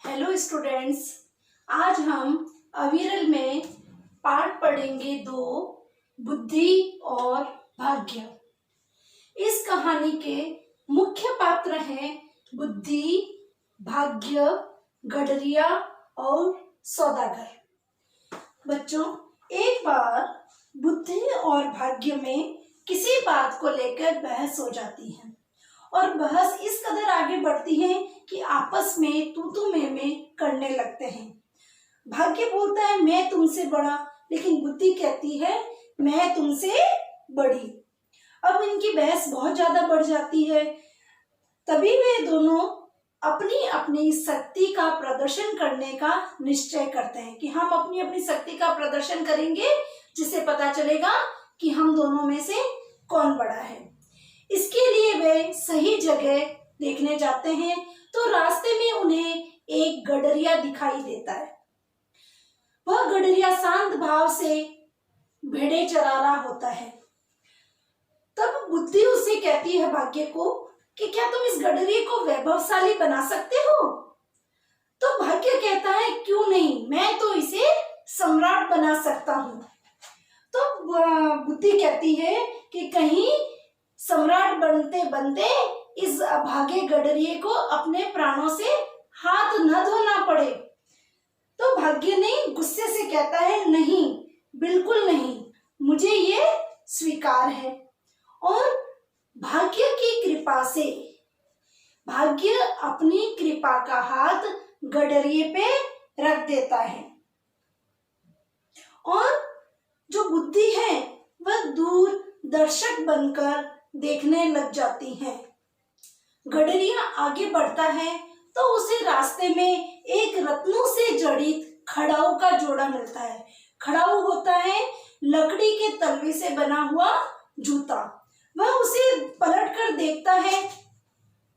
Hello students, आज हम अविरल में पाठ पढ़ेंगे 2 बुद्धि और भाग्य। इस कहानी के मुख्य पात्र हैं बुद्धि, भाग्य, गडरिया और सौदागर। बच्चों, एक बार बुद्धि और भाग्य में किसी बात को लेकर बहस हो जाती है और बहस इस कदर आगे बढ़ती है कि आपस में तू मैं करने लगते हैं। भाग्य बोलता है मैं तुमसे बड़ा, लेकिन बुद्धि कहती है मैं तुमसे बड़ी। अब इनकी बहस बहुत ज्यादा बढ़ जाती है। तभी वे दोनों अपनी अपनी शक्ति का प्रदर्शन करने का निश्चय करते हैं कि हम अपनी अपनी शक्ति का प्रदर्शन करेंगे, जिससे पता चलेगा कि हम दोनों में से कौन बड़ा है। इसके लिए वे सही जगह देखने जाते हैं तो रास्ते में उन्हें एक गडरिया दिखाई देता है। वह गडरिया शांत भाव से भेड़े चरा रहा होता है। तब बुद्धि उससे कहती है भाग्य को कि क्या तुम इस गडरिये को वैभवशाली बना सकते हो? तो भाग्य कहता है क्यों नहीं, मैं तो इसे सम्राट बना सकता हूँ। तो बुद्धि कहती है कि कहीं सम्राट बनते बनते इस अभागे गडरिये को अपने प्राणों से हाथ न धोना पड़े। तो भाग्य ने गुस्से से कहता है नहीं, बिल्कुल नहीं, मुझे ये स्वीकार है। और भाग्य की कृपा से भाग्य अपनी कृपा का हाथ गडरिये पे रख देता है और जो बुद्धि है वह दूर दर्शक बनकर देखने लग जाती है। गडरिया आगे बढ़ता है तो उसे रास्ते में एक रत्नों से जड़ित खड़ाऊ का जोड़ा मिलता है। खड़ाऊ होता है लकड़ी के तलवे से बना हुआ जूता। वह उसे पलट कर देखता है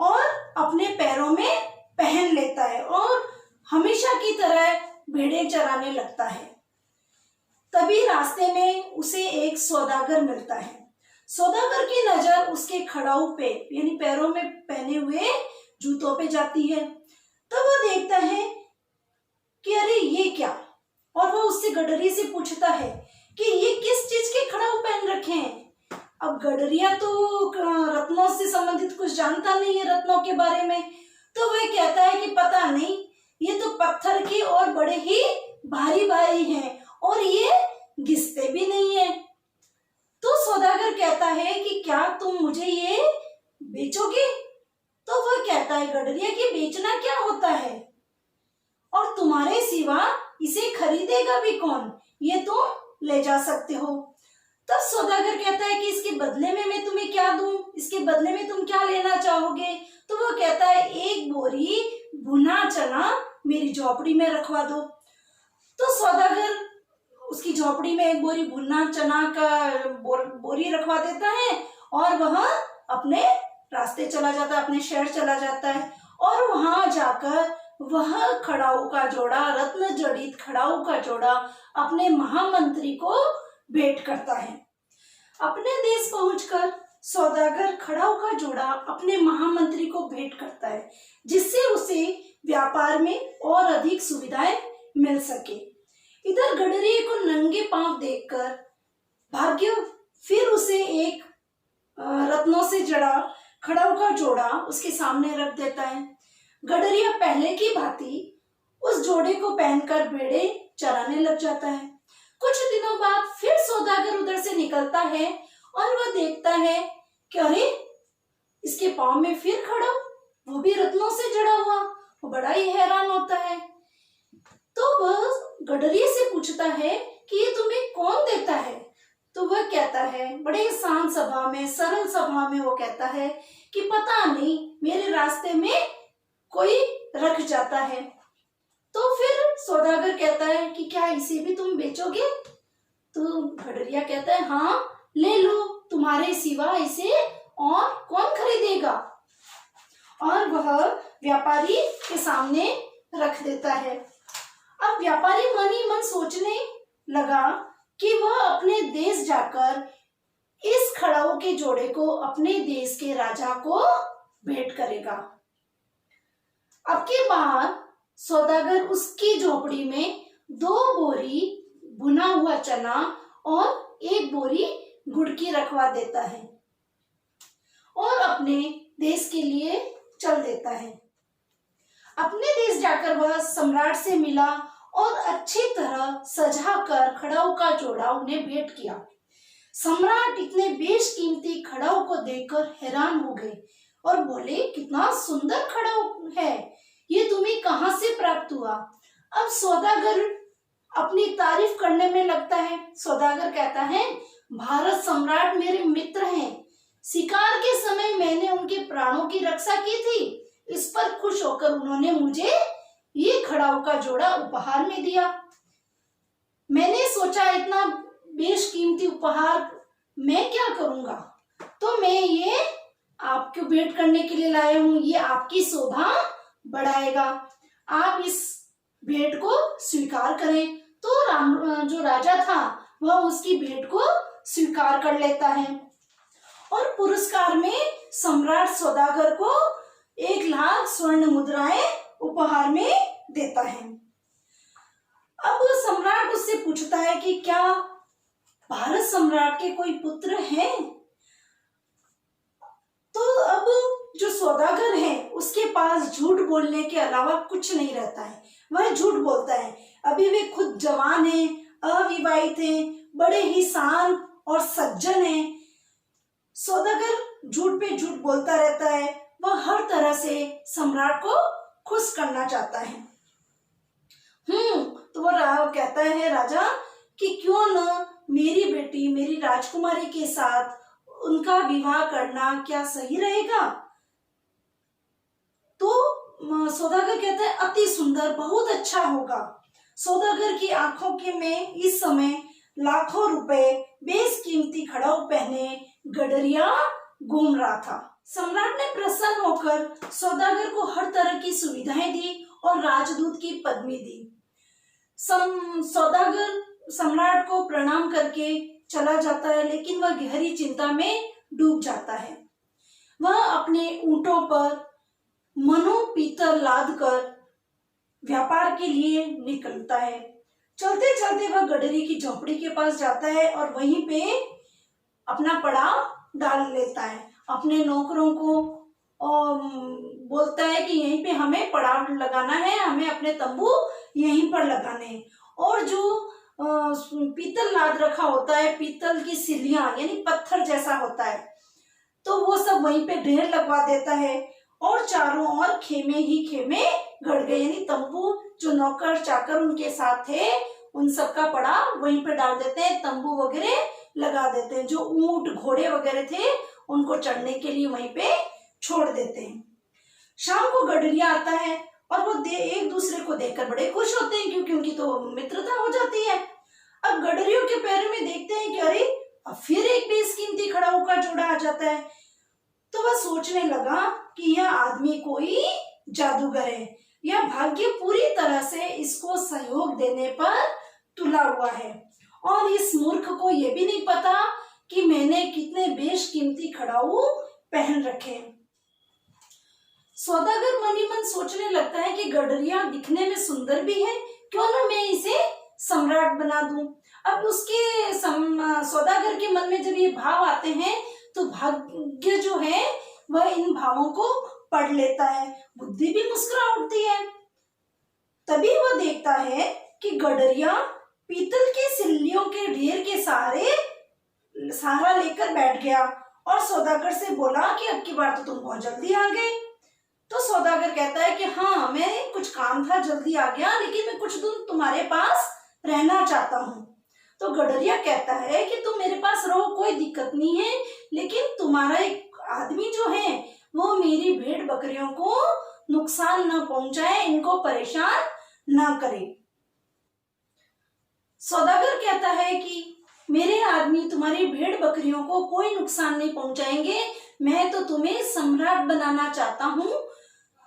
और अपने पैरों में पहन लेता है और हमेशा की तरह भेड़ें चराने लगता है। तभी रास्ते में उसे एक सौदागर मिलता है। सौदागर की नजर उसके खड़ाऊ पे यानी पैरों में पहने हुए जूतों पे जाती है। तब वह देखता है कि अरे ये क्या, और वह उससे गडरिये से पूछता है कि ये किस चीज के खड़ाऊ पहन रखे हैं। अब गडरिया तो रत्नों से संबंधित कुछ जानता नहीं है, रत्नों के बारे में। तो वह कहता है कि पता नहीं, ये तो पत्थर के और बड़े ही भारी भारी हैं और ये घिसते भी नहीं है। तो सौदागर कहता है कि क्या तुम मुझे ये बेचोगे? तो वह कहता है गडरिया कि बेचना क्या होता है और तुम्हारे सिवा इसे खरीदेगा भी कौन, ये तुम ले जा सकते हो। तब सौदागर कहता है कि इसके बदले में मैं तुम्हें क्या दूं, इसके बदले में तुम क्या लेना चाहोगे? तो वह कहता है एक बोरी भुना चना मेरी झोपड़ी में रखवा दो। तो सौदागर उसकी झोपड़ी में एक बोरी भुना चना का बोरी रखवा देता है और वह अपने रास्ते चला जाता है, अपने शहर चला जाता है। और वहां जाकर वह खड़ाऊ का जोड़ा, रत्न जड़ित खड़ाऊ का जोड़ा अपने महामंत्री को भेंट करता है। अपने देश पहुंचकर सौदागर खड़ाऊ का जोड़ा अपने महामंत्री को भेंट करता है, जिससे उसे व्यापार में और अधिक सुविधाएं मिल सके। इधर गडरिये को नंगे पांव देखकर भाग्य फिर उसे एक रत्नों से जड़ा खड़ाऊ का जोड़ा उसके सामने रख देता है। गडरिया पहले की भांति उस जोड़े को पहनकर भेड़े चराने लग जाता है। कुछ दिनों बाद फिर सौदागर उधर से निकलता है और वह देखता है कि अरे इसके पांव में फिर खड़ाऊ, वो भी रत्नों से जड़ा हुआ। वो बड़ा ही हैरान होता है। तो वह गडरिये से पूछता है कि ये तुम्हें कौन देता है? तो वह कहता है बड़े शांत सभा में, सरल सभा में वो कहता है कि पता नहीं, मेरे रास्ते में कोई रख जाता है। तो फिर सौदागर कहता है कि क्या इसे भी तुम बेचोगे? तो गडरिया कहता है हाँ, ले लो, तुम्हारे सिवा इसे और कौन खरीदेगा? और वह व्यापारी के सामने रख देता है। अब व्यापारी मन ही मन सोचने लगा कि वह अपने देश जाकर इस खड़ाऊ के जोड़े को अपने देश के राजा को भेंट करेगा। अब की बार सौदागर उसकी झोपड़ी में 2 बोरी भुना हुआ चना और 1 बोरी गुड़ की रखवा देता है और अपने देश के लिए चल देता है। अपने देश जाकर वह सम्राट से मिला और अच्छी तरह सजाकर खड़ाऊ का जोड़ा उन्हें भेंट किया। सम्राट इतने बेशकीमती खड़ाऊ को देखकर हैरान हो गए और बोले, कितना सुंदर खड़ाऊ है, ये तुम्हें कहाँ से प्राप्त हुआ? अब सौदागर अपनी तारीफ करने में लगता है। सौदागर कहता है, भारत सम्राट मेरे मित्र हैं। शिकार के समय मैंने उनके प्राणों की रक्षा की थी। इस पर खुश होकर उन्होंने मुझे ये खड़ाऊ का जोड़ा उपहार में दिया। मैंने सोचा इतना बेशकीमती उपहार मैं क्या करूंगा, तो मैं ये आपको भेंट करने के लिए लाया हूँ। ये आपकी शोभा बढ़ाएगा, आप इस भेंट को स्वीकार करें। तो जो राजा था वह उसकी भेंट को स्वीकार कर लेता है और पुरस्कार में सम्राट सौदागर को 1 लाख स्वर्ण मुद्राएं उपहार में देता है। अब सम्राट उससे पूछता है कि क्या भारत सम्राट के कोई पुत्र हैं? तो अब जो सौदागर है उसके पास झूठ बोलने के अलावा कुछ नहीं रहता है। वह झूठ बोलता है। अभी वे खुद जवान हैं, अविवाहित हैं, बड़े ही शांत और सज्जन हैं। सौदागर झूठ पे झूठ बोलता रहता है। वह हर तरह से सम्राट को खुश करना चाहता है। तो वह कहता है राजा कि क्यों न मेरी बेटी, मेरी राजकुमारी के साथ उनका विवाह करना क्या सही रहेगा? तो सौदागर कहता है, अति सुंदर, बहुत अच्छा होगा। सौदागर की आंखों के में इस समय लाखों रुपए बेशकीमती खड़ाऊ पहने गडरिया घूम रहा था। सम्राट ने प्रसन्न होकर सौदागर को हर तरह की सुविधाएं दी और राजदूत की पदवी दी। सौदागर सम्राट को प्रणाम करके चला जाता है, लेकिन वह गहरी चिंता में डूब जाता है। वह अपने ऊंटों पर मनु पीतल लाद कर व्यापार के लिए निकलता है। चलते चलते वह गडरी की झोपड़ी के पास जाता है और वहीं पे अपना पड़ाव डाल लेता है। अपने नौकरों को बोलता है कि यहीं पे हमें पड़ाव लगाना है, हमें अपने तंबू यहीं पर लगाने हैं। और जो पीतल लाद रखा होता है, पीतल की सिल्लियां यानी पत्थर जैसा होता है, तो वो सब वहीं पे ढेर लगवा देता है और चारों ओर खेमे ही खेमे गड़ गए। यानी तंबू, जो नौकर चाकर उनके साथ थे उन सब का पड़ाव वहीं पे डाल देते हैं, तंबू वगैरह लगा देते हैं। जो ऊंट घोड़े वगैरह थे उनको चढ़ने के लिए वहीं पे छोड़ देते हैं। शाम को गडरिया आता है और वो एक दूसरे को देखकर बड़े खुश होते हैं, क्योंकि उनकी तो मित्रता हो जाती है। अब गडरियों के पैर में देखते हैं कि अरे अब फिर एक बेशकीमती खड़ाऊ का जोड़ा आ जाता है। तो वह सोचने लगा कि यह आदमी कोई जादूगर है, यह भाग्य पूरी तरह से इसको सहयोग देने पर तुला हुआ है और इस मूर्ख को यह भी नहीं पता कि मैंने कितने बेशकीमती खड़ाऊ पहन रखे। सौदागर मन ही मन सोचने लगता है कि गडरिया दिखने में सुंदर भी है, क्यों ना मैं इसे सम्राट बना दूं। अब उसके सौदागर के मन में जब ये भाव आते हैं तो भाग्य जो है वह इन भावों को पढ़ लेता है, बुद्धि भी मुस्कुरा उठती है। तभी वह देखता है कि गडरिया पीतल की सिल्लियों के ढेर के सहारा लेकर बैठ गया और सौदागर से बोला कि अब की बार तो तुम बहुत जल्दी आ गए। तो सौदागर कहता है कि हाँ, मैं कुछ काम था, जल्दी आ गया, लेकिन मैं कुछ दिन तुम्हारे पास रहना चाहता हूँ। तो गडरिया कहता है कि तुम मेरे पास रहो, कोई दिक्कत नहीं है, लेकिन तुम्हारा एक आदमी जो है वो मेरी भेड़ बकरियों को नुकसान न पहुंचाए, इनको परेशान न करे। सौदागर कहता है कि मेरे आदमी तुम्हारी भेड़ बकरियों को कोई नुकसान नहीं पहुंचाएंगे, मैं तो तुम्हें सम्राट बनाना चाहता हूँ।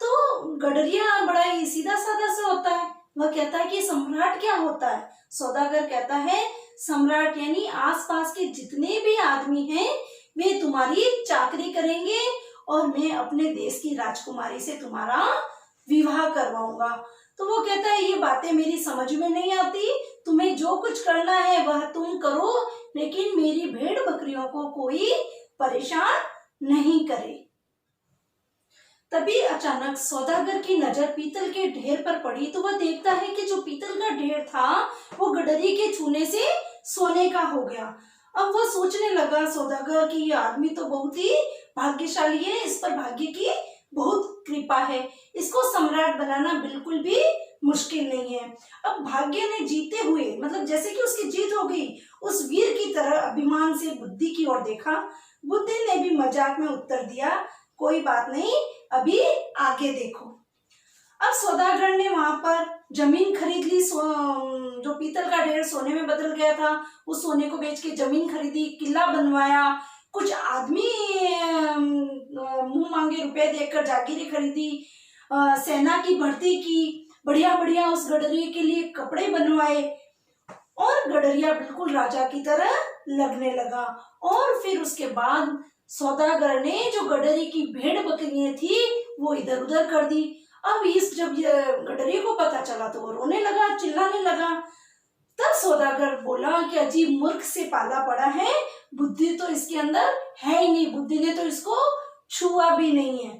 तो गडरिया बड़ा ही सीधा साधा सा होता है, वह कहता है कि सम्राट क्या होता है? सौदागर कहता है सम्राट यानी आसपास के जितने भी आदमी हैं वे तुम्हारी चाकरी करेंगे और मैं अपने देश की राजकुमारी से तुम्हारा विवाह करवाऊंगा। तो वो कहता है ये बातें मेरी समझ में नहीं आती, तुम्हें जो कुछ करना है वह तुम करो, लेकिन मेरी भेड़ बकरियों को कोई परेशान नहीं करे। तभी अचानक सौदागर की नजर पीतल के ढेर पर पड़ी, तो वह देखता है कि जो पीतल का ढेर था वो गडरी के छूने से सोने का हो गया। अब वह सोचने लगा सौदागर कि ये आदमी तो बहुत ही भाग्यशाली है, इस पर भाग्य की बहुत कृपा है, इसको सम्राट बनाना बिल्कुल भी मुश्किल नहीं है। अब भाग्य ने जीते हुए, मतलब जैसे कि उसकी जीत हो गई, उस वीर की तरह अभिमान से बुद्धि की ओर देखा। बुद्धि ने भी मजाक में उत्तर दिया, कोई बात नहीं, अभी आगे देखो। अब सौदागर ने वहां पर जमीन खरीद ली, जो पीतल का ढेर सोने में बदल गया था, उस सोने को बेच के जमीन खरीदी, किला बनवाया, कुछ आदमी मुंह मांगे रुपए देकर जागीरें खरीदी, सेना की भर्ती की, बढ़िया बढ़िया उस गडरिये के लिए कपड़े बनवाए, और गडरिया बिल्कुल राजा की तरह लगने लगा। और फिर उसके बाद सौदागर ने जो गडरी की भेड़ बकरियां थी वो इधर उधर कर दी। अब जब गडरी को पता चला तो वो रोने लगा, चिल्लाने लगा। तब सौदागर बोला कि अजीब मूर्ख से पाला पड़ा है, बुद्धि तो इसके अंदर है ही नहीं, बुद्धि ने तो इसको छुआ भी नहीं है।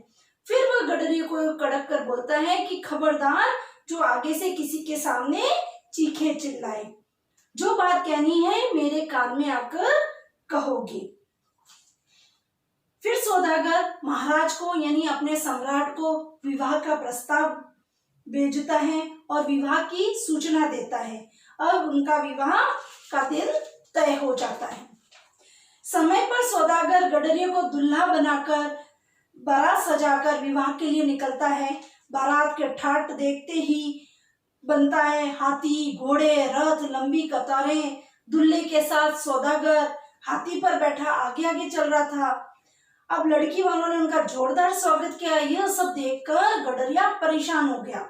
फिर वह गडरी को कड़क कर बोलता है कि खबरदार, जो आगे से किसी के सामने चीखे चिल्लाए, जो बात कहनी है मेरे कान में आकर कहोगे। फिर सौदागर महाराज को यानी अपने सम्राट को विवाह का प्रस्ताव भेजता है और विवाह की सूचना देता है। अब उनका विवाह का दिन तय हो जाता है। समय पर सौदागर गडरिये को दुल्हा बनाकर बारात सजाकर विवाह के लिए निकलता है। बारात के ठाट देखते ही बनता है हाथी, घोड़े, रथ, लंबी कतारें। दूल्हे के साथ सौदागर हाथी पर बैठा आगे आगे चल रहा था। अब लड़की वालों ने उनका जोरदार स्वागत किया। यह सब देखकर गडरिया परेशान हो गया।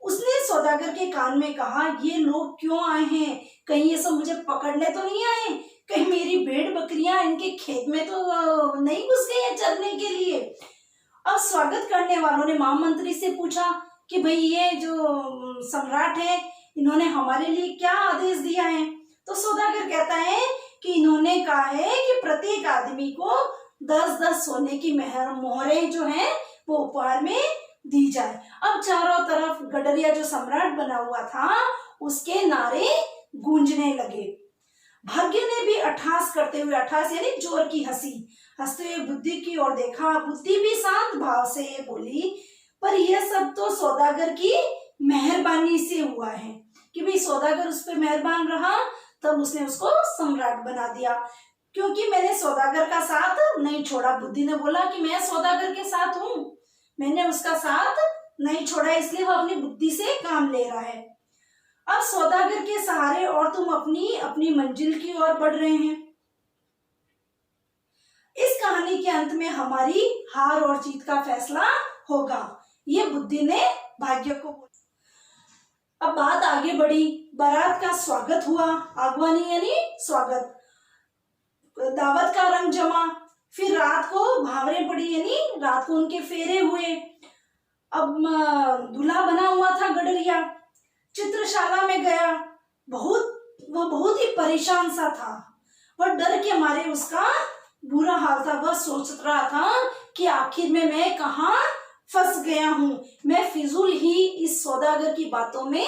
उसने सौदागर के कान में कहा, ये लोग क्यों आए हैं? कहीं ये सब मुझे पकड़ने तो नहीं आए? कहीं मेरी भेड़ बकरियां इनके खेत में तो नहीं घुस गई है चरने के लिए? अब स्वागत करने वालों ने महामंत्री से पूछा कि भाई ये जो सम्राट है इन्होंने हमारे लिए क्या आदेश दिया है? तो सौदागर कहता है कि इन्होंने कहा है कि प्रत्येक आदमी को 10-10 सोने की मोहरें जो हैं वो उपहार में दी जाए। अब चारों तरफ गडरिया जो सम्राट बना हुआ था उसके नारे गूंजने लगे। भाग्य ने भी अट्ठास करते हुए, अट्ठास यानी जोर की हंसी, हंसते हुए बुद्धि की ओर देखा। बुद्धि भी शांत भाव से बोली, पर यह सब तो सौदागर की मेहरबानी से हुआ है कि भाई सौदागर उस पर मेहरबान रहा, तब उसने उसको सम्राट बना दिया। क्योंकि मैंने सौदागर का साथ नहीं छोड़ा। बुद्धि ने बोला कि मैं सौदागर के साथ हूं, मैंने उसका साथ नहीं छोड़ा, इसलिए वो अपनी बुद्धि से काम ले रहा है। अब सौदागर के सहारे और तुम अपनी अपनी मंजिल की ओर बढ़ रहे हैं। इस कहानी के अंत में हमारी हार और जीत का फैसला होगा, ये बुद्धि ने भाग्य को बोला। अब बात आगे बढ़ी। बारात का स्वागत हुआ, आगवानी यानी स्वागत, दावत का रंग जमा। फिर रात को भावरें पड़ी यानी रात को उनके फेरे हुए। अब दूल्हा बना हुआ था गडरिया, चित्रशाला में गया। वह बहुत ही परेशान सा था। वह डर के मारे उसका बुरा हाल था। वह सोच रहा था कि आखिर में मैं कहाँ फंस गया हूं, मैं फिजूल ही इस सौदागर की बातों में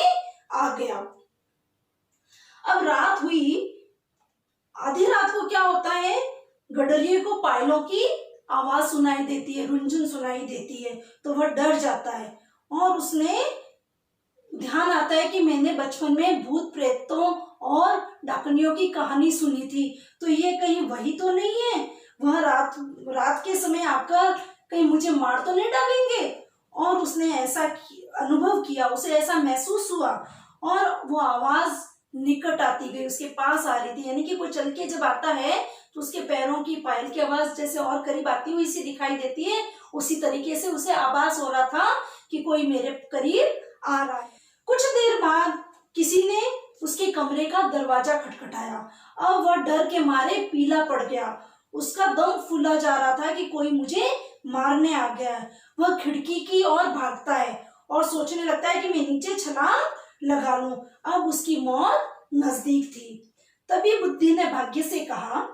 आ गया। अब रात हुई। आधी रात को क्या होता है, गडरिये को पायलों की आवाज सुनाई देती है, रुंझुन सुनाई देती है, तो वह डर जाता है और उसने ध्यान आता है कि मैंने बचपन में भूत प्रेतों और डाकनियों की कहानी सुनी थी, तो ये कहीं वही तो नहीं है? वह रात के समय आकर कहीं मुझे मार तो नहीं डालेंगे? और उसने ऐसा अनुभव किया, उसे ऐसा महसूस हुआ और वो आवाज निकट आती गई, उसके पास आ रही थी। यानी कि कोई चल के जब आता है तो उसके पैरों की पायल की आवाज जैसे और करीब आती हुई सी दिखाई देती है, उसी तरीके से उसे आभास हो रहा था कि कोई मेरे करीब आ रहा है। कुछ देर बाद किसी ने उसके कमरे का दरवाजा खटखटाया। अब वह डर के मारे पीला पड़ गया, उसका दम फूला जा रहा था कि कोई मुझे मारने आ गया है। वह खिड़की की ओर भागता है और सोचने लगता है कि मैं नीचे छलांग लगा लूं। अब उसकी मौत नजदीक थी। तभी बुद्धि ने भाग्य से कहा,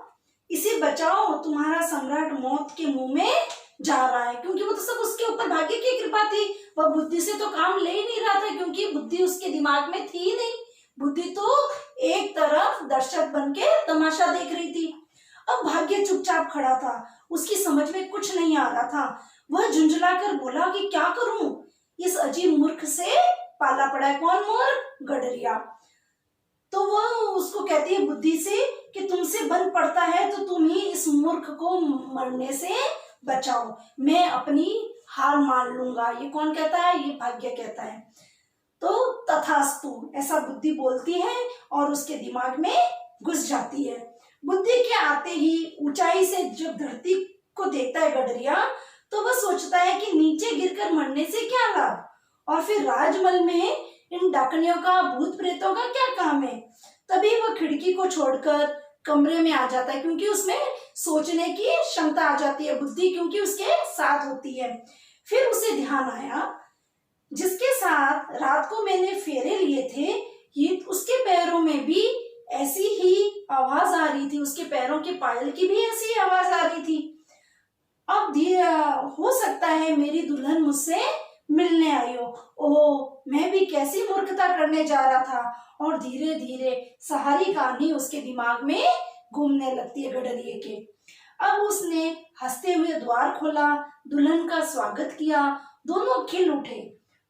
इसे बचाओ, तुम्हारा सम्राट मौत के मुंह में जा रहा है। क्योंकि वो तो सब उसके ऊपर भाग्य की कृपा थी, वह बुद्धि से तो काम ले ही नहीं रहा था, क्योंकि बुद्धि उसके दिमाग में थी नहीं। बुद्धि तो एक तरफ दर्शक बन के तमाशा देख रही थी। अब भाग्य चुपचाप खड़ा था, उसकी समझ में कुछ नहीं आ रहा था। वह झुंझलाकर बोला कि क्या करूं, इस अजीब मूर्ख से पाला पड़ा है। कौन मूर्ख? गडरिया। तो वह उसको कहती है बुद्धि से कि तुमसे बन पड़ता है तो तुम ही इस मूर्ख को मरने से बचाओ, मैं अपनी हार मान लूंगा। ये कौन कहता है? ये भाग्य कहता है। तो तथास्तु ऐसा बुद्धि बोलती है और उसके दिमाग में घुस जाती है। बुद्धि के आते ही ऊंचाई से जब धरती को देखता है गडरिया, तो वह सोचता है कि नीचे गिरकर मरने से क्या लाभ, और फिर राजमहल में इन डाकनियों का, भूत प्रेतों का क्या काम है। तभी वह खिड़की को छोड़कर कमरे में आ जाता है, क्योंकि उसमें सोचने की क्षमता आ जाती है, बुद्धि क्योंकि उसके साथ होती है। फिर उसे ध्यान आया, जिसके साथ रात को मैंने फेरे लिए थे, ये उसके पैरों में भी ऐसी ही आवाज आ रही थी, उसके पैरों के पायल की भी ऐसी आवाज आ रही थी। अब हो सकता है मेरी दुल्हन मुझसे मिलने आई हो। ओह, मैं भी कैसी मूर्खता करने जा रहा था। और धीरे धीरे सारी कहानी उसके दिमाग में घूमने लगती है गडरिये के। अब उसने हंसते हुए द्वार खोला, दुल्हन का स्वागत किया, दोनों खिल उठे।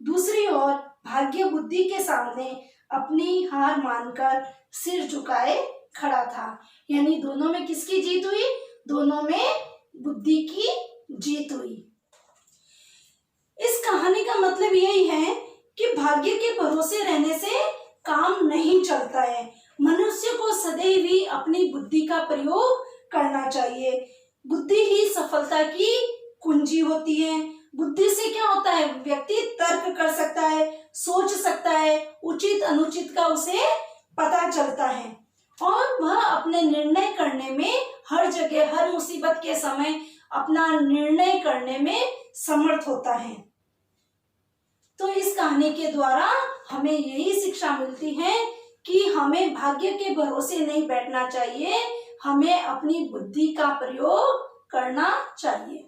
दूसरी ओर भाग्य बुद्धि के सामने अपनी हार मानकर सिर झुकाए खड़ा था। यानी दोनों में किसकी जीत हुई? दोनों में बुद्धि की जीत हुई। इस कहानी का मतलब यही है कि भाग्य के भरोसे रहने से काम नहीं चलता है। मनुष्य को सदैव ही अपनी बुद्धि का प्रयोग करना चाहिए। बुद्धि ही सफलता की कुंजी होती है। बुद्धि से क्या होता है? व्यक्ति तर्क कर सकता है, सोच सकता है, उचित अनुचित का उसे पता चलता है, और वह अपने निर्णय करने में हर जगह, हर मुसीबत के समय अपना निर्णय करने में समर्थ होता है। तो इस कहानी के द्वारा हमें यही शिक्षा मिलती है कि हमें भाग्य के भरोसे नहीं बैठना चाहिए, हमें अपनी बुद्धि का प्रयोग करना चाहिए।